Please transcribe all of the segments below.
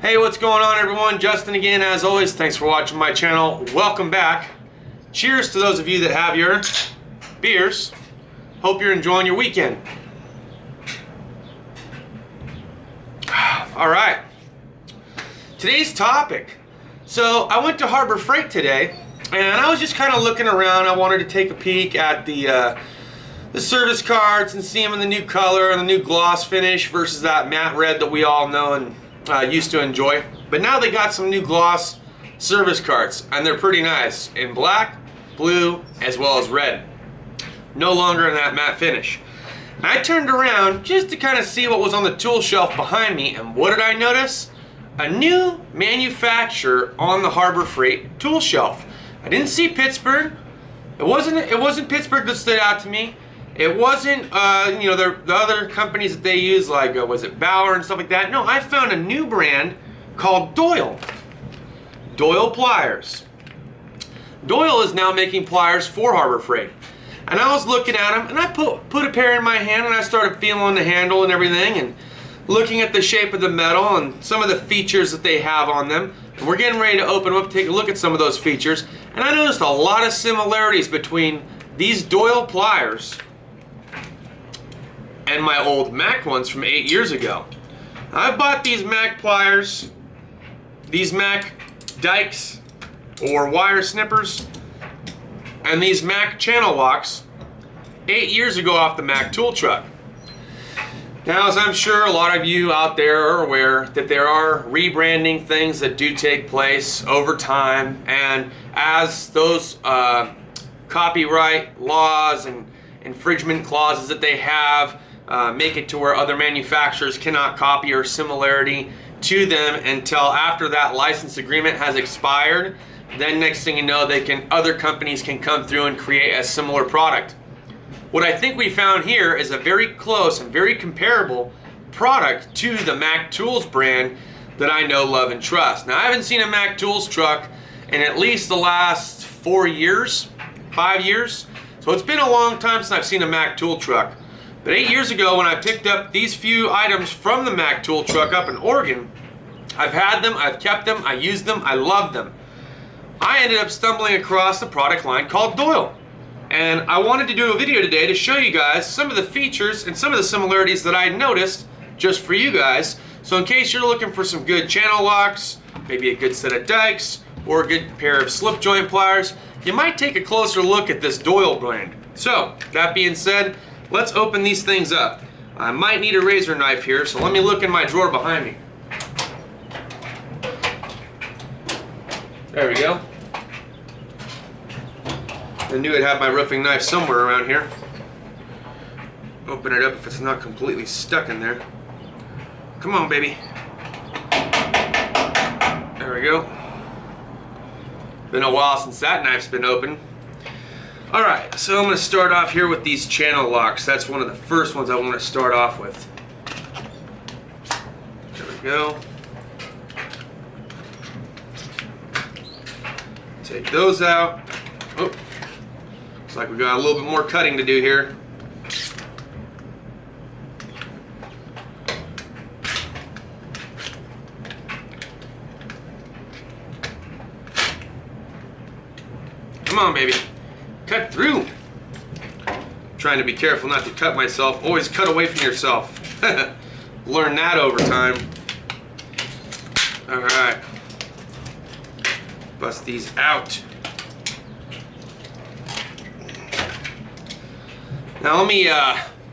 Hey, what's going on everyone? Justin again, as always. Thanks for watching my channel. Welcome back. Cheers to those of you that have your beers. Hope you're enjoying your weekend. All right. Today's topic. So I went to Harbor Freight today, and I was just kind of looking around. I wanted to take a peek at the service cards and see them in the new color and the new gloss finish versus that matte red that we all know and used to enjoy. But now they got some new gloss service cards, and they're pretty nice in black, blue, as well as red. No longer in that matte finish. And I turned around just to kind of see what was on the tool shelf behind me, and what did I notice? A new manufacturer on the Harbor Freight tool shelf. I didn't see Pittsburgh. It wasn't Pittsburgh that stood out to me. It wasn't, the other companies that they use, like, was it Bauer and stuff like that? No, I found a new brand called Doyle. Doyle Pliers. Doyle is now making pliers for Harbor Freight. And I was looking at them, and I put a pair in my hand, and I started feeling the handle and everything, and looking at the shape of the metal and some of the features that they have on them. And we're getting ready to open them up, take a look at some of those features. And I noticed a lot of similarities between these Doyle pliers and my old Mac ones from 8 years ago. I bought these Mac pliers, these Mac dikes or wire snippers, and these Mac channel locks 8 years ago off the Mac tool truck. Now, as I'm sure a lot of you out there are aware, that there are rebranding things that do take place over time, and as those copyright laws and infringement clauses that they have make it to where other manufacturers cannot copy or similarity to them until after that license agreement has expired. Then next thing you know, other companies can come through and create a similar product. What I think we found here is a very close and very comparable product to the Mac Tools brand that I know, love, and trust. Now, I haven't seen a Mac Tools truck in at least the last 4 years, 5 years. So it's been a long time since I've seen a Mac Tool truck. But 8 years ago, when I picked up these few items from the Mac Tool truck up in Oregon, I've had them, I've kept them, I used them, I love them. I ended up stumbling across a product line called Doyle. And I wanted to do a video today to show you guys some of the features and some of the similarities that I noticed just for you guys. So in case you're looking for some good channel locks, maybe a good set of dikes, or a good pair of slip joint pliers, you might take a closer look at this Doyle brand. So, that being said, let's open these things up. I might need a razor knife here, so let me look in my drawer behind me. There we go. I knew I'd have my roofing knife somewhere around here. Open it up if it's not completely stuck in there. Come on, baby. There we go. Been a while since that knife's been open. Alright, so I'm going to start off here with these channel locks. That's one of the first ones I want to start off with. There we go. Take those out. Oh. Looks like we got a little bit more cutting to do here. Come on, baby. Cut through. I'm trying to be careful not to cut myself. Always cut away from yourself. Learn that over time. Alright. Bust these out. Now let me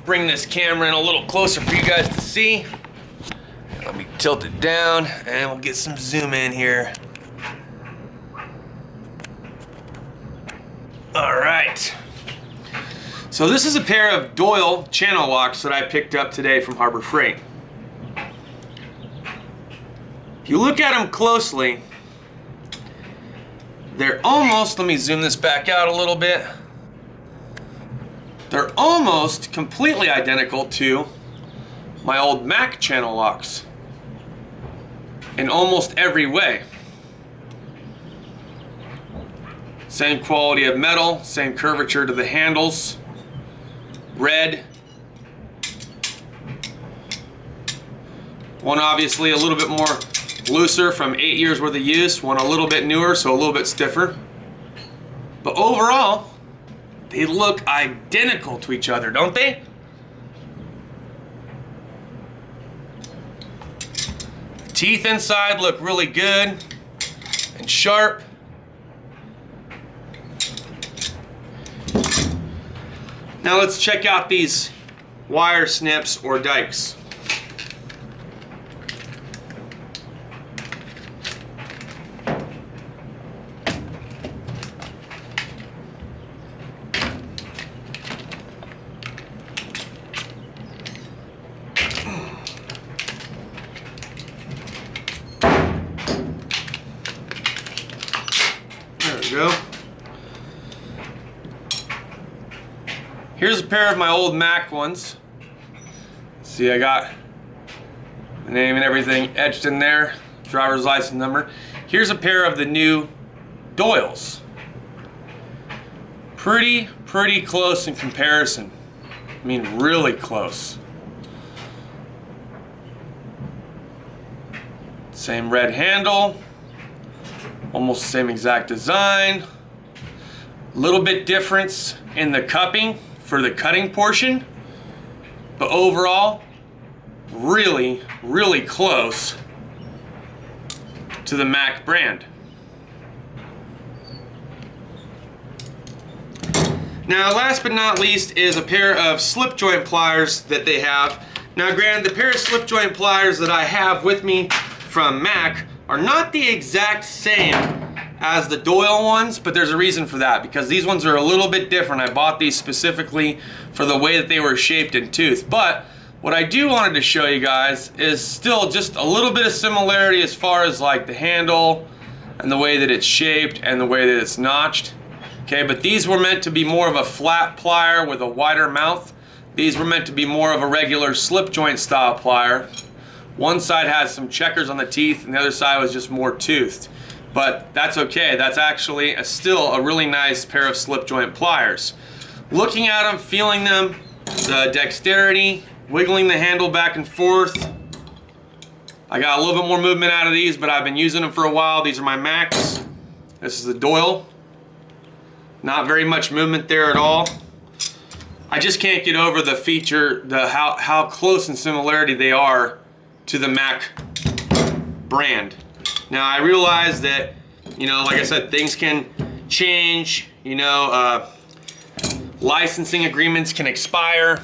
bring this camera in a little closer for you guys to see. Let me tilt it down and we'll get some zoom in here. Alright. So this is a pair of Doyle channel locks that I picked up today from Harbor Freight. If you look at them closely, they're almost, let me zoom this back out a little bit. They're almost completely identical to my old Mac channel locks in almost every way. Same quality of metal, same curvature to the handles, red. One obviously a little bit more looser from 8 years worth of use, one a little bit newer, so a little bit stiffer. But overall, they look identical to each other, don't they? Teeth inside look really good and sharp. Now let's check out these wire snips or dikes. There we go. Here's a pair of my old Mac ones. See, I got the name and everything etched in there, driver's license number. Here's a pair of the new Doyles. Pretty close in comparison. I mean, really close. Same red handle, almost the same exact design. Little bit difference in the cupping for the cutting portion, but overall, really close to the Mac brand. Now, last but not least is a pair of slip joint pliers that they have. Now, granted, the pair of slip joint pliers that I have with me from Mac are not the exact same as the Doyle ones, but there's a reason for that, because these ones are a little bit different. I bought these specifically for the way that they were shaped and toothed. But what I do wanted to show you guys is still just a little bit of similarity as far as like the handle and the way that it's shaped and the way that it's notched. Okay, but these were meant to be more of a flat plier with a wider mouth. These were meant to be more of a regular slip joint style plier. One side has some checkers on the teeth and the other side was just more toothed. But that's okay. That's actually still a really nice pair of slip joint pliers. Looking at them, feeling them, the dexterity, wiggling the handle back and forth. I got a little bit more movement out of these, but I've been using them for a while. These are my Macs. This is the Doyle. Not very much movement there at all. I just can't get over the feature, how close in similarity they are to the Mac brand. Now, I realize that, you know, like I said, things can change, you know, licensing agreements can expire.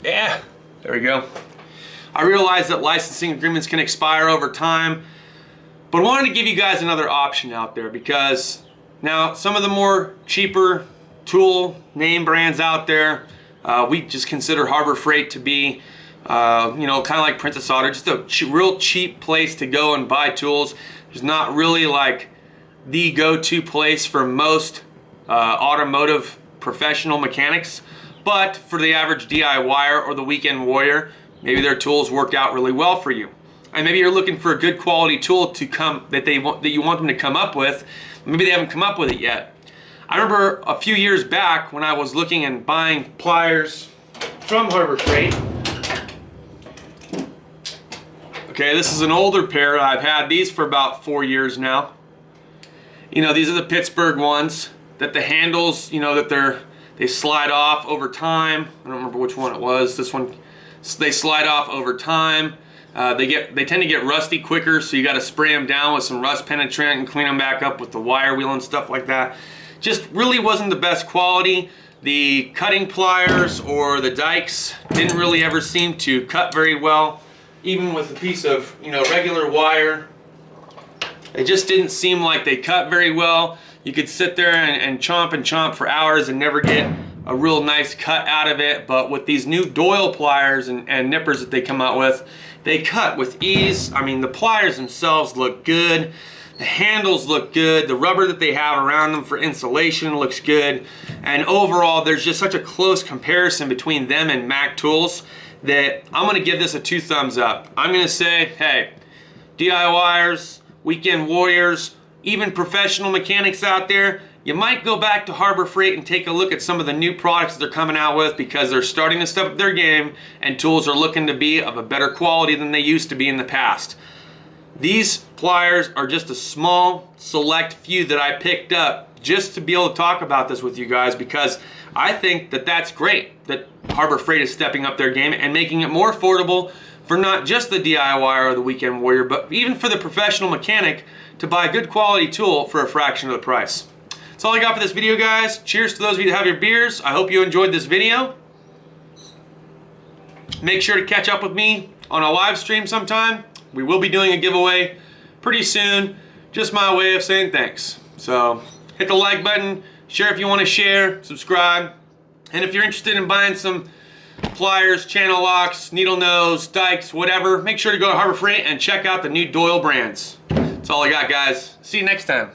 Yeah, there we go. I realize that licensing agreements can expire over time, but I wanted to give you guys another option out there, because now some of the more cheaper tool name brands out there, we just consider Harbor Freight to be, you know, kind of like Princess Auto, just a real cheap place to go and buy tools. It's not really like the go-to place for most automotive professional mechanics, but for the average DIYer or the weekend warrior, maybe their tools work out really well for you. And maybe you're looking for a good quality tool to come that you want them to come up with. Maybe they haven't come up with it yet. I remember a few years back when I was looking and buying pliers from Harbor Freight. Okay, this is an older pair. I've had these for about 4 years now. You know, these are the Pittsburgh ones that the handles, you know, that they slide off over time. I don't remember which one it was. This one, they slide off over time. They tend to get rusty quicker, so you got to spray them down with some rust penetrant and clean them back up with the wire wheel and stuff like that. Just really wasn't the best quality. The cutting pliers or the dikes didn't really ever seem to cut very well, even with a piece of, you know, regular wire. It just didn't seem like they cut very well. You could sit there and chomp for hours and never get a real nice cut out of it. But with these new Doyle pliers and nippers that they come out with, they cut with ease. I mean, the pliers themselves look good. The handles look good. The rubber that they have around them for insulation looks good. And overall, there's just such a close comparison between them and Mac tools that I'm gonna give this a 2 thumbs up. I'm gonna say, hey, DIYers, weekend warriors, even professional mechanics out there, you might go back to Harbor Freight and take a look at some of the new products that they're coming out with, because they're starting to step up their game and tools are looking to be of a better quality than they used to be in the past. These pliers are just a small select few that I picked up just to be able to talk about this with you guys, because I think that that's great that Harbor Freight is stepping up their game and making it more affordable for not just the DIY or the weekend warrior, but even for the professional mechanic to buy a good quality tool for a fraction of the price. That's all I got for this video, guys. Cheers to those of you that have your beers. I hope you enjoyed this video. Make sure to catch up with me on a live stream sometime. We will be doing a giveaway pretty soon. Just my way of saying thanks. So hit the like button, share if you want to share, subscribe. And if you're interested in buying some pliers, channel locks, needle nose, dikes, whatever, make sure to go to Harbor Freight and check out the new Doyle brands. That's all I got, guys. See you next time.